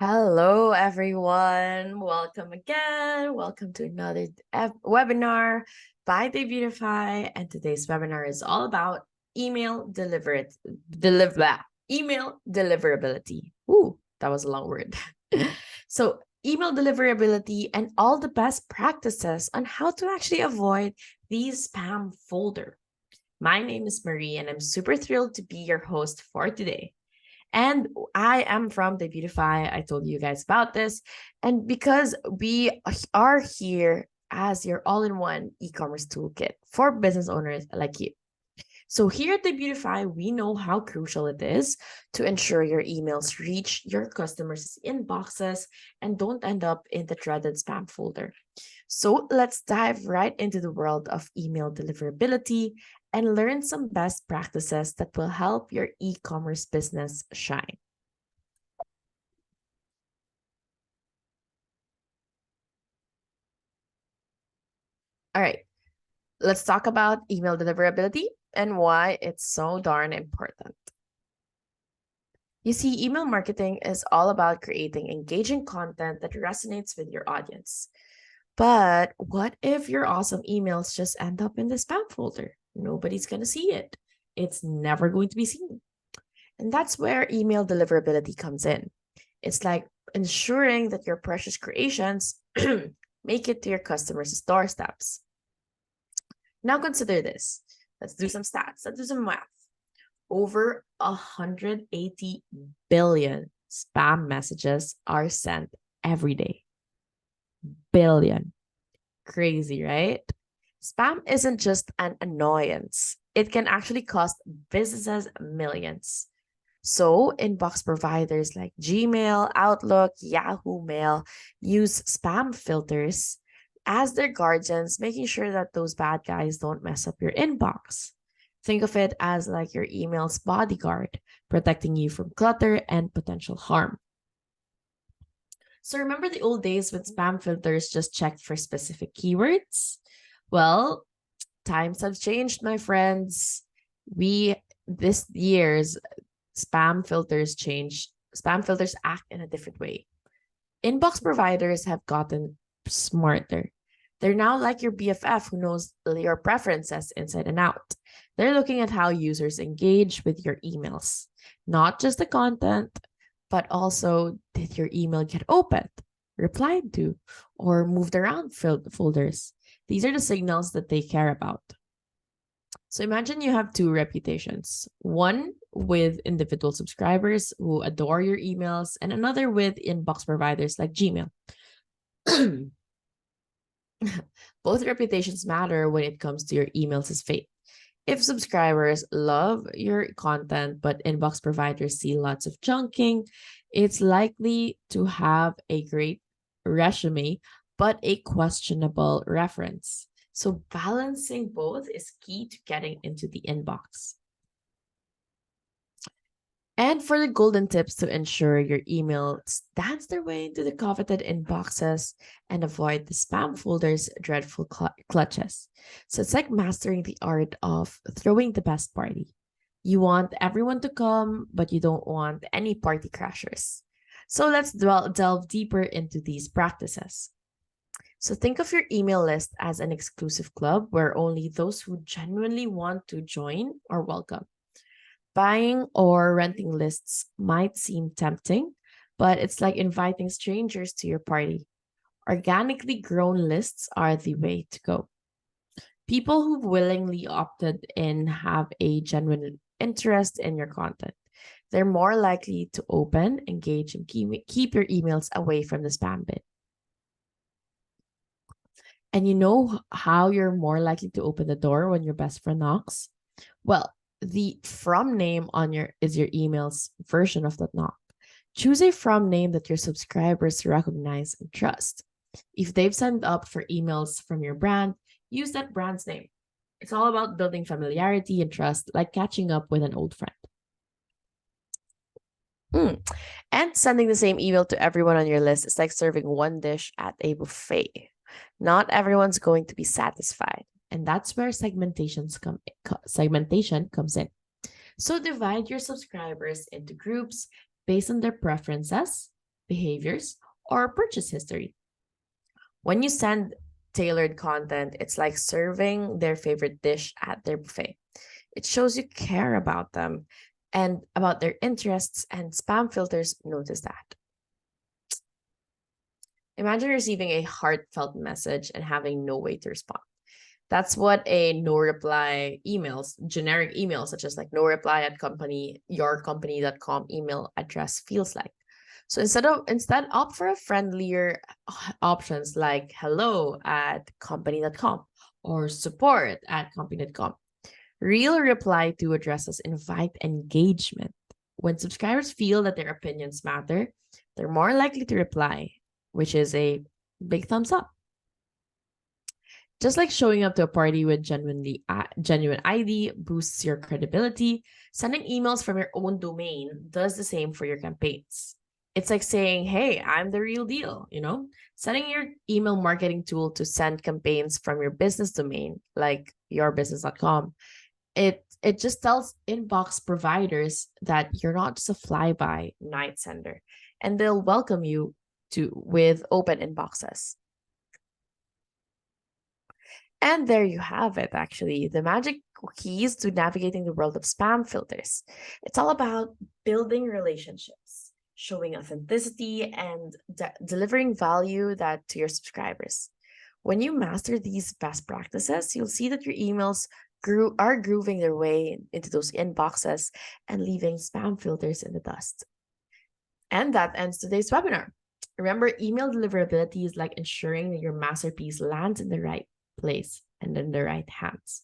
Hello, everyone. Welcome again. Welcome to another webinar by Debutify. And today's webinar is all about email deliverability. Ooh, that was a long word. So, email deliverability and all the best practices on how to actually avoid these spam folder. My name is Marie, and I'm super thrilled to be your host for today. And I am from Debutify. I told you guys about this. And because we are here as your all in one e commerce toolkit for business owners like you. So, here at Debutify, we know how crucial it is to ensure your emails reach your customers' inboxes and don't end up in the dreaded spam folder. So, let's dive right into the world of email deliverability and learn some best practices that will help your e commerce business shine. All right, let's talk about email deliverability and why it's so darn important. You see, email marketing is all about creating engaging content that resonates with your audience. But what if your awesome emails just end up in the spam folder? Nobody's going to see it. It's never going to be seen. And that's where email deliverability comes in. It's like ensuring that your precious creations make it to your customers' doorsteps. Now consider this. Let's do some stats. Let's do some math. Over 180 billion spam messages are sent every day. Billion. Crazy, right? Spam isn't just an annoyance. It can actually cost businesses millions. So, inbox providers like Gmail, Outlook, Yahoo Mail use spam filters as their guardians, making sure that those bad guys don't mess up your inbox. Think of it as like your email's bodyguard, protecting you from clutter and potential harm. So, remember the old days when spam filters just checked for specific keywords? Well, times have changed, my friends. This year's spam filters act in a different way. Inbox providers have gotten smarter. They're now like your BFF who knows your preferences inside and out. They're looking at how users engage with your emails, not just the content, but also did your email get opened, replied to, or moved around folders. These are the signals that they care about. So imagine you have two reputations, one with individual subscribers who adore your emails, and another with inbox providers like Gmail. Both reputations matter when it comes to your emails' fate. If subscribers love your content, but inbox providers see lots of junking, it's likely to have a great resume, but a questionable reference. So balancing both is key to getting into the inbox. And for the golden tips to ensure your email stands their way into the coveted inboxes and avoid the spam folder's dreadful clutches. So it's like mastering the art of throwing the best party. You want everyone to come, but you don't want any party crashers. So let's delve deeper into these practices. So think of your email list as an exclusive club where only those who genuinely want to join are welcome. Buying or renting lists might seem tempting, but it's like inviting strangers to your party. Organically grown lists are the way to go. People who willingly opted in have a genuine interest in your content. They're more likely to open, engage, and keep your emails away from the spam bin. And you know how you're more likely to open the door when your best friend knocks? Well, the from name on your email's version of that knock. Choose a from name that your subscribers recognize and trust. If they've signed up for emails from your brand, use that brand's name. It's all about building familiarity and trust, like catching up with an old friend. And sending the same email to everyone on your list is like serving one dish at a buffet. Not everyone's going to be satisfied. And that's where segmentation comes in. So divide your subscribers into groups based on their preferences, behaviors, or purchase history. When you send tailored content, it's like serving their favorite dish at their buffet. It shows you care about them and about their interests, and spam filters notice that. Imagine receiving a heartfelt message and having no way to respond. That's what a no reply emails, generic emails, such as like no reply at yourcompany.com email address feels like. So instead opt for a friendlier options like hello at company.com or support at company.com. Real reply to addresses invite engagement. When subscribers feel that their opinions matter, they're more likely to reply, which is a big thumbs up. Just like showing up to a party with genuine ID boosts your credibility, sending emails from your own domain does the same for your campaigns. It's like saying, hey, I'm the real deal, Setting your email marketing tool to send campaigns from your business domain, like yourbusiness.com, it just tells inbox providers that you're not just a flyby night sender, and they'll welcome you with open inboxes. And there you have it, actually, the magic keys to navigating the world of spam filters. It's all about building relationships, showing authenticity, and delivering value that to your subscribers. When you master these best practices, you'll see that your emails are grooving their way into those inboxes and leaving spam filters in the dust. And that ends today's webinar. Remember, email deliverability is like ensuring that your masterpiece lands in the right place and in the right hands.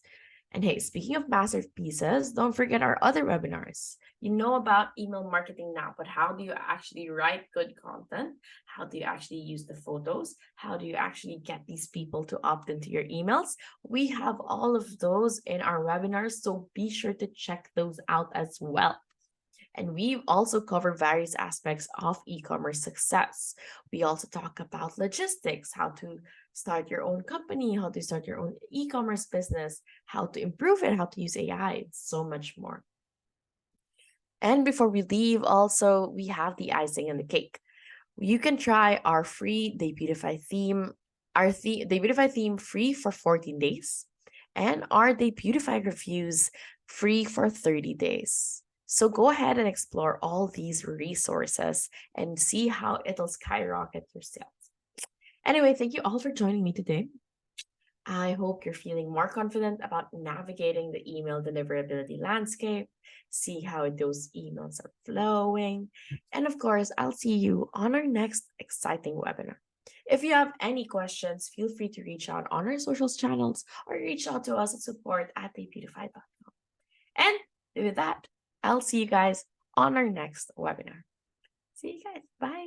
And hey, speaking of masterpieces, don't forget our other webinars. You know about email marketing now, but how do you actually write good content? How do you actually use the photos? How do you actually get these people to opt into your emails? We have all of those in our webinars, so be sure to check those out as well. And we also cover various aspects of e-commerce success. We also talk about logistics, how to start your own company, how to start your own e-commerce business, how to improve it, how to use AI, so much more. And before we leave, also, we have the icing on the cake. You can try our free Debutify theme, Debutify theme free for 14 days, and our Debutify reviews free for 30 days. So go ahead and explore all these resources and see how it'll skyrocket your sales. Anyway, thank you all for joining me today. I hope you're feeling more confident about navigating the email deliverability landscape, see how those emails are flowing, and of course, I'll see you on our next exciting webinar. If you have any questions, feel free to reach out on our social channels or reach out to us at support@debutify.com. And with that, I'll see you guys on our next webinar. See you guys. Bye.